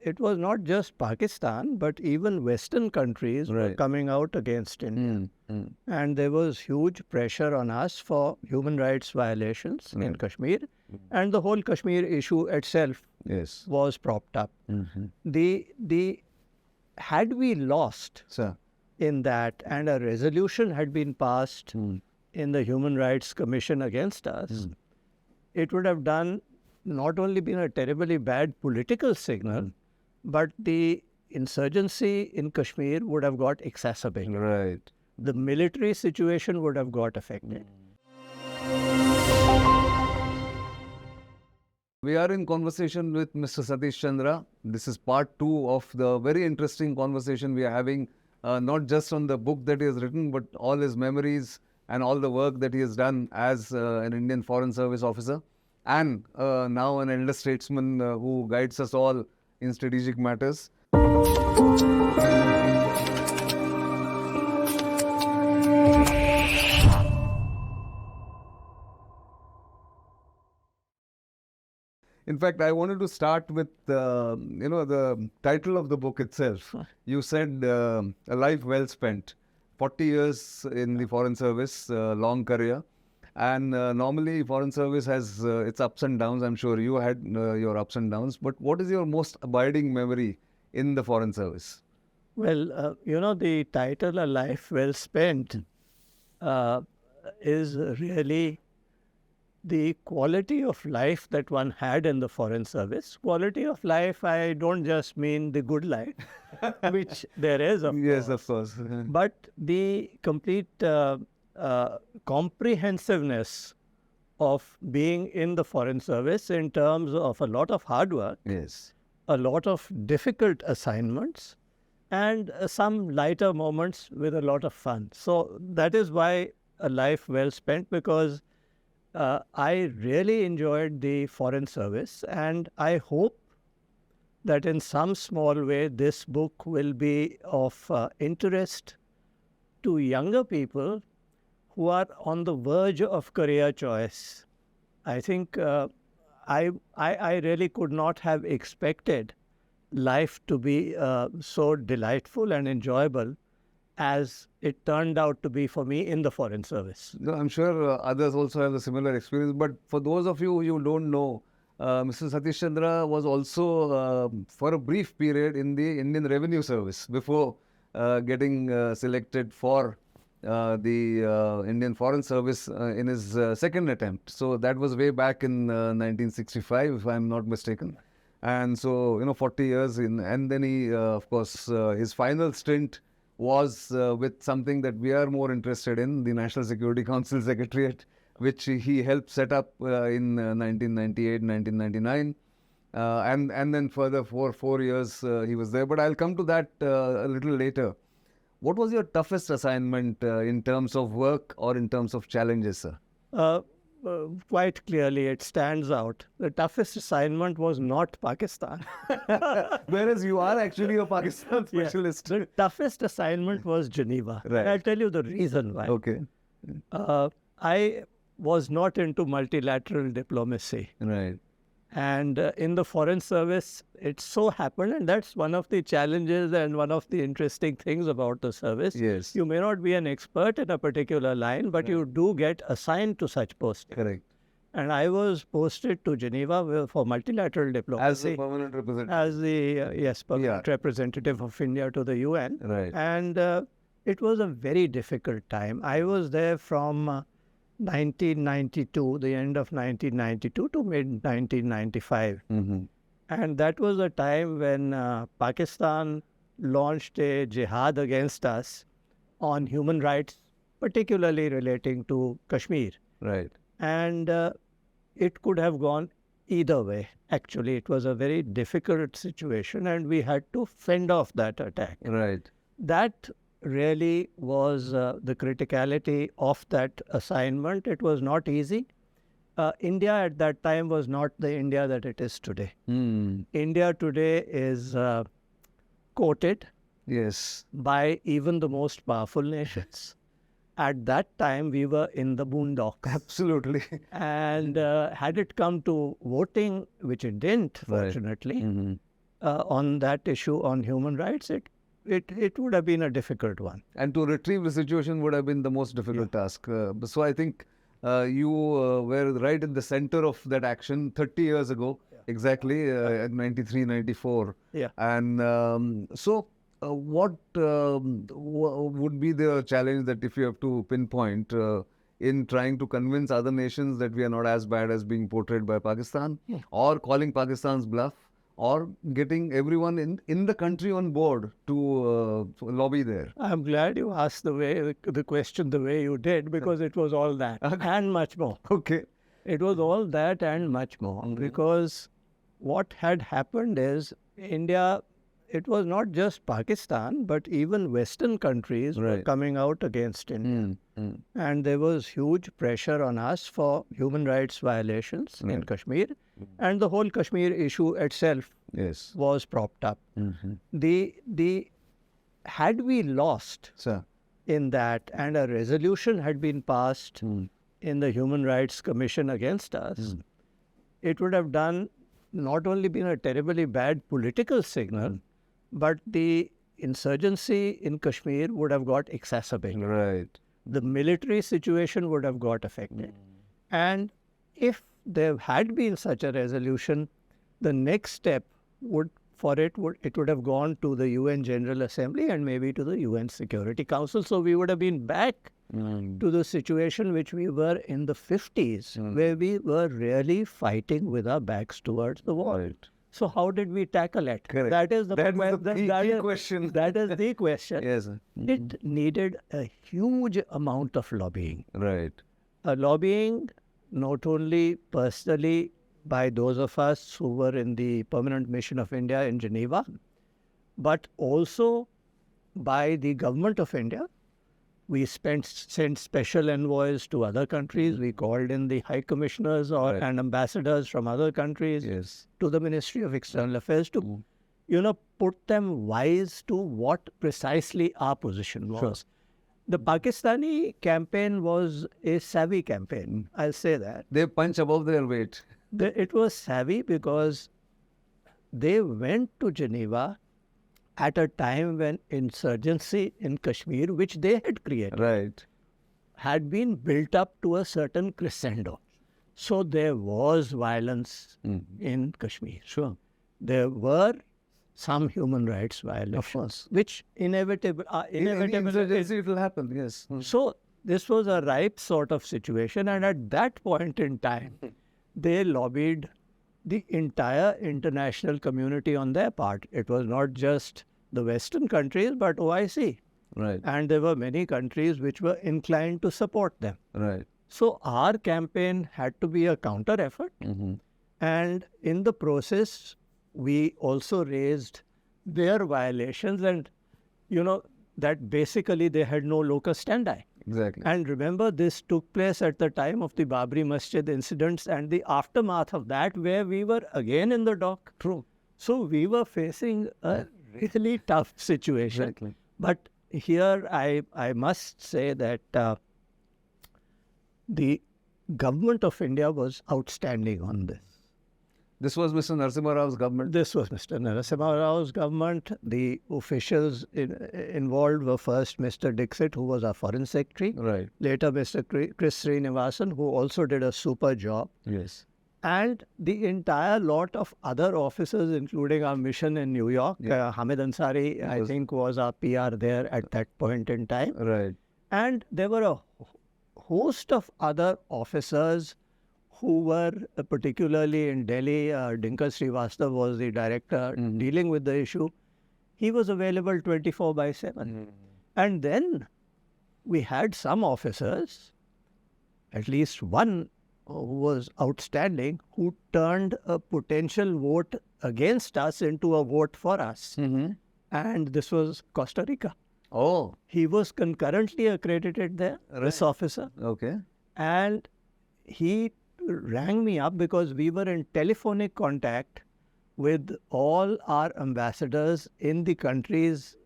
it was not just Pakistan, but even Western countries were coming out against India. And there was huge pressure on us for human rights violations in Kashmir. And the whole Kashmir issue itself was propped up. Had we lost in that and a resolution had been passed in the Human Rights Commission against us, it would have not only been a terribly bad political signal, but the insurgency in Kashmir would have got exacerbated. Right. The military situation would have got affected. We are in conversation with Mr. Satish Chandra. This is part 2 of the very interesting conversation we are having, not just on the book that he has written, but all his memories and all the work that he has done as an Indian Foreign Service officer and now an elder statesman who guides us all in strategic matters. In fact, I wanted to start with the title of the book itself. You said a life well spent, 40 years in the Foreign Service, long career. And normally Foreign Service has its ups and downs. I'm sure you had your ups and downs. But what is your most abiding memory in the Foreign Service? Well, the title, A Life Well Spent, is really the quality of life that one had in the Foreign Service. Quality of life, I don't just mean the good life, which there is, of course. Yes, of course. But the complete comprehensiveness of being in the Foreign Service in terms of a lot of hard work, a lot of difficult assignments, and some lighter moments with a lot of fun. So that is why A Life Well Spent, because I really enjoyed the Foreign Service, and I hope that in some small way this book will be of interest to younger people who are on the verge of career choice. I think I really could not have expected life to be so delightful and enjoyable as it turned out to be for me in the Foreign Service. No, I'm sure others also have a similar experience. But for those of you who don't know, Mr. Satish Chandra was also, for a brief period, in the Indian Revenue Service before getting selected for the Indian Foreign Service in his second attempt. So that was way back in 1965, if I'm not mistaken. And so, 40 years in. And then he, of course, his final stint was with something that we are more interested in, the National Security Council Secretariat, which he helped set up in 1998, 1999. And then further for 4 years he was there. But I'll come to that a little later. What was your toughest assignment in terms of work or in terms of challenges, sir? Quite clearly, it stands out. The toughest assignment was not Pakistan. Whereas you are actually a Pakistan specialist. The toughest assignment was Geneva. Right. I'll tell you the reason why. Okay. I was not into multilateral diplomacy. Right. And in the Foreign Service, it so happened, and that's one of the challenges and one of the interesting things about the service. Yes. You may not be an expert in a particular line, but you do get assigned to such posting. Correct. And I was posted to Geneva for multilateral diplomacy. As the permanent representative. As the, permanent representative of India to the UN. Right. And it was a very difficult time. I was there from 1992, the end of 1992 to mid-1995. And that was a time when Pakistan launched a jihad against us on human rights, particularly relating to Kashmir. Right. And it could have gone either way. Actually, it was a very difficult situation and we had to fend off that attack. Right. That really was the criticality of that assignment. It was not easy. India at that time was not the India that it is today. India today is quoted by even the most powerful nations. At that time, we were in the boondocks. Absolutely. And had it come to voting, which it didn't, fortunately, on that issue on human rights, it would have been a difficult one. And to retrieve the situation would have been the most difficult task. So I think you were right in the center of that action 30 years ago, exactly, at 93, 94. Yeah. And what would be the challenge that if you have to pinpoint in trying to convince other nations that we are not as bad as being portrayed by Pakistan, or calling Pakistan's bluff, or getting everyone in the country on board to lobby there? I'm glad you asked the question the way you did, because it was all that and much more. Okay. It was all that and much more, because what had happened is India, it was not just Pakistan, but even Western countries were coming out against India. And there was huge pressure on us for human rights violations in Kashmir. And the whole Kashmir issue itself was propped up. Had we lost in that, and a resolution had been passed in the Human Rights Commission against us, it would have not only been a terribly bad political signal, but the insurgency in Kashmir would have got exacerbated. Right. The military situation would have got affected. And if there had been such a resolution, the next step would have gone to the UN General Assembly and maybe to the UN Security Council. So we would have been back to the situation which we were in the 50s, where we were really fighting with our backs towards the wall. Right. So how did we tackle it? Correct. That is the key question. That is the question. Yes, sir. It needed a huge amount of lobbying. Right. Lobbying not only personally by those of us who were in the permanent mission of India in Geneva, but also by the government of India. We sent special envoys to other countries. We called in the high commissioners and ambassadors from other countries to the Ministry of External Affairs to, put them wise to what precisely our position was. Sure. The Pakistani campaign was a savvy campaign. I'll say that. They punch above their weight. It was savvy because they went to Geneva at a time when insurgency in Kashmir, which they had created, had been built up to a certain crescendo. So there was violence in Kashmir. Sure. There were some human rights violations, which inevitably it will happen. Yes. So this was a ripe sort of situation, and at that point in time, they lobbied the entire international community on their part. It was not just the Western countries, but OIC. Right. And there were many countries which were inclined to support them. Right. So our campaign had to be a counter effort. And in the process, we also raised their violations, and, that basically they had no locus standi. Exactly. And remember, this took place at the time of the Babri Masjid incidents and the aftermath of that, where we were again in the dock. True. So we were facing a really tough situation. Exactly. But here I must say that the government of India was outstanding on this. This was Mr. Narasimha Rao's government? This was Mr. Narasimha Rao's government. The officials involved were first Mr. Dixit, who was our foreign secretary. Right. Later Mr. Chris Srinivasan, who also did a super job. Yes. And the entire lot of other officers, including our mission in New York. Hamid Ansari, I think, was our PR there at that point in time. Right. And there were a host of other officers who were particularly in Delhi. Dinkar Srivastava was the director dealing with the issue. He was available 24/7. And then we had some officers, at least one who was outstanding, who turned a potential vote against us into a vote for us. And this was Costa Rica. Oh. He was concurrently accredited there, this officer. Okay. And he rang me up because we were in telephonic contact with all our ambassadors in the countries,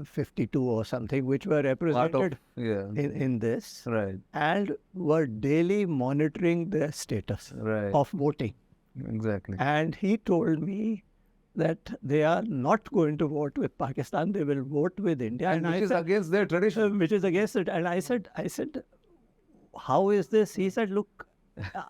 52 or something, which were represented in this, and were daily monitoring their status of voting. Exactly. And he told me that they are not going to vote with Pakistan, they will vote with India. And which is against their tradition. Which is against it. And I said, how is this? He said, look,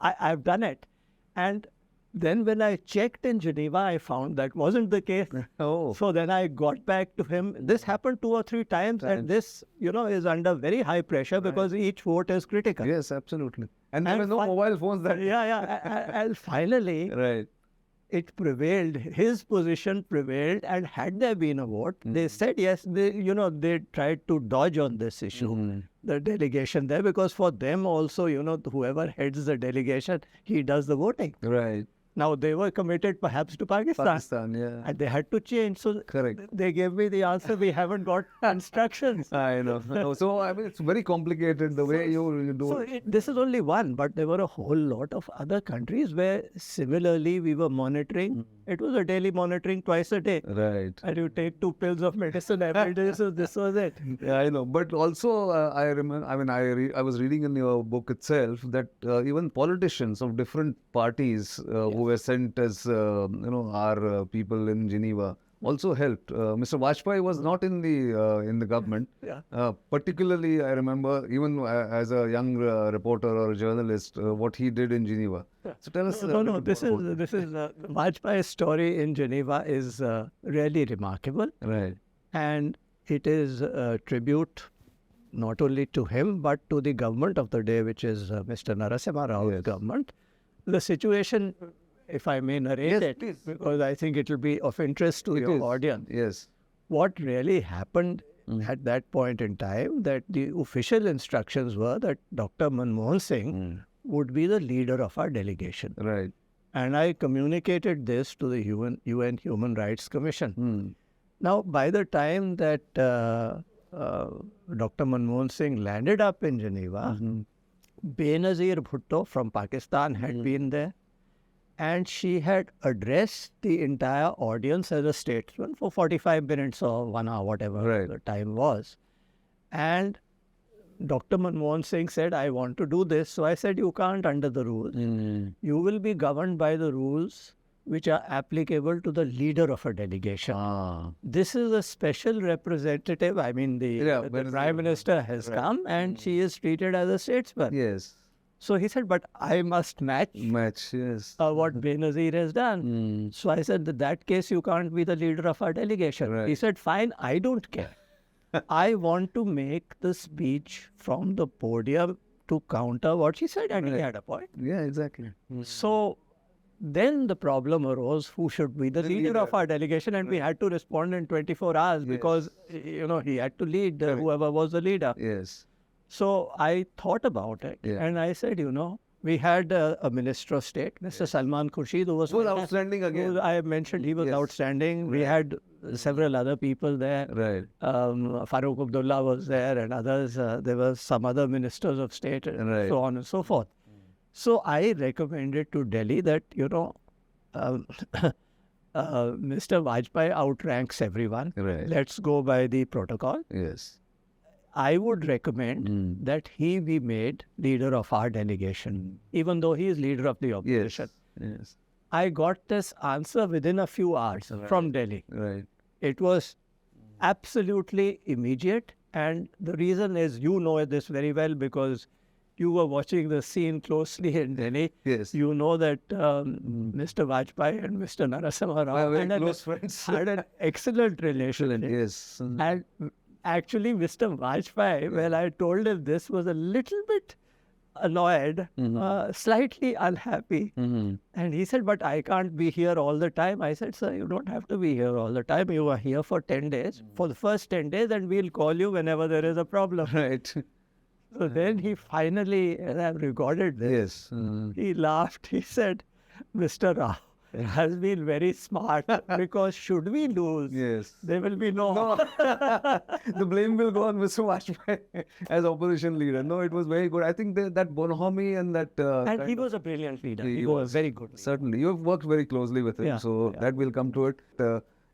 I've done it. And then when I checked in Geneva, I found that wasn't the case. Oh. So then I got back to him. This happened 2 or 3 times, and this, is under very high pressure because each vote is critical. Yes, absolutely. And there were no mobile phones that... And finally, right. it prevailed. His position prevailed, and had there been a vote, they said yes. They tried to dodge on this issue, the delegation there, because for them also, whoever heads the delegation, he does the voting. Right. Now, they were committed perhaps to Pakistan. Yeah. And they had to change. So correct. They gave me the answer, we haven't got instructions. I know. So, I mean, it's very complicated the way you do it. This is only one, but there were a whole lot of other countries where similarly we were monitoring. It was a daily monitoring twice a day. Right. And you take 2 pills of medicine every day, so this was it. Yeah, I know. But also, I remember, I was reading in your book itself that even politicians of different parties who were sent as, our people in Geneva also helped. Mr. Vajpayee was not in the government. Yeah. Particularly, I remember, even as a young reporter or a journalist, what he did in Geneva. So tell us. This is Vajpayee's story in Geneva is really remarkable. Right. And it is a tribute not only to him, but to the government of the day, which is Mr. Narasimha Rao's government. The situation, if I may narrate it, please. because I think it will be of interest to your audience. Yes. What really happened at that point in time, that the official instructions were that Dr. Manmohan Singh would be the leader of our delegation. Right. And I communicated this to the UN Human Rights Commission. Now, by the time that Dr. Manmohan Singh landed up in Geneva, Benazir Bhutto from Pakistan had been there, and she had addressed the entire audience as a statesman for 45 minutes or 1 hour, whatever the time was. And Dr. Manmohan Singh said, I want to do this. So I said, you can't under the rules. You will be governed by the rules which are applicable to the leader of a delegation. This is a special representative. I mean, the Prime Minister has come and she is treated as a statesman. Yes. So he said, but I must match yes. What Benazir has done. So I said, in that case, you can't be the leader of our delegation. Right. He said, fine, I don't care. I want to make the speech from the podium to counter what she said. And he had a point. Yeah, exactly. So then the problem arose, who should be the leader of our delegation? And we had to respond in 24 hours because, he had to lead whoever was the leader. Yes. So I thought about it and I said, we had a Minister of State, Mr. Salman Khurshid, who was outstanding again. I mentioned he was outstanding. We had several other people there. Right. Farooq Abdullah was there and others. There were some other ministers of state and so on and so forth. So I recommended to Delhi that, Mr. Vajpayee outranks everyone. Right. Let's go by the protocol. Yes. I would recommend that he be made leader of our delegation, even though he is leader of the opposition. Yes. I got this answer within a few hours from Delhi. Right. It was absolutely immediate. And the reason is, you know this very well because you were watching the scene closely in Delhi. Yes. You know that Mr. Vajpayee and Mr. Narasimha Rao had an excellent relationship. Yes. And actually, Mr. Vajpayee, when I told him this, was a little bit annoyed, slightly unhappy. And he said, but I can't be here all the time. I said, sir, you don't have to be here all the time. You are here for 10 days, for the first 10 days, and we'll call you whenever there is a problem. Right. So then he finally, and I've recorded this, he laughed. He said, Mr. Rao has been very smart because should we lose, there will be no. The blame will go on Mr. Vajpayee as opposition leader. No, it was very good. I think that bonhomie and that... and he was a brilliant leader. He was very good leader. Certainly. You have worked very closely with him, that will come to it.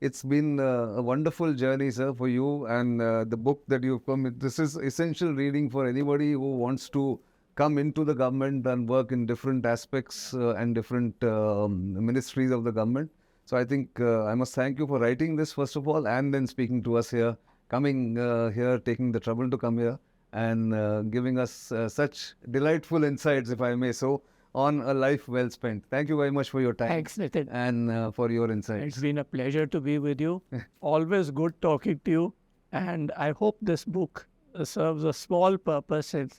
It's been a wonderful journey, sir, for you. And the book that you've come, this is essential reading for anybody who wants to come into the government and work in different aspects and different ministries of the government. So I think I must thank you for writing this first of all, and then speaking to us here, coming here, taking the trouble to come here, and giving us such delightful insights, if I may so, on a life well spent. Thank you very much for your time. Thanks, Nitin. And for your insights. It's been a pleasure to be with you. Always good talking to you. And I hope this book serves a small purpose in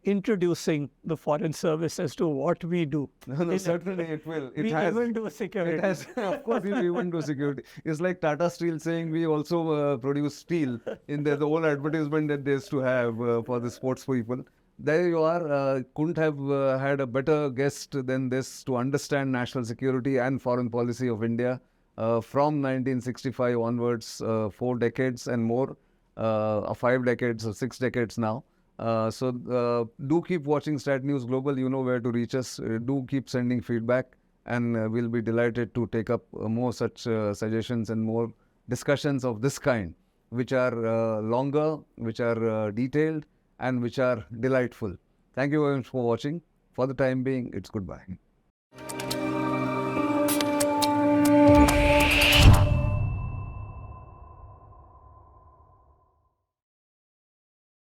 introducing the Foreign Service as to what we do. No, certainly it will. We even do security. It has, of course, we even do security. It's like Tata Steel saying we also produce steel in the whole advertisement that they used to have for the sports people. There you are. Couldn't have had a better guest than this to understand national security and foreign policy of India from 1965 onwards, 4 decades and more, 5 decades or 6 decades now. So do keep watching StratNews Global. You know where to reach us. Do keep sending feedback, and we'll be delighted to take up more such suggestions and more discussions of this kind, which are longer, which are detailed, and which are delightful. Thank you very much for watching. For the time being, it's goodbye.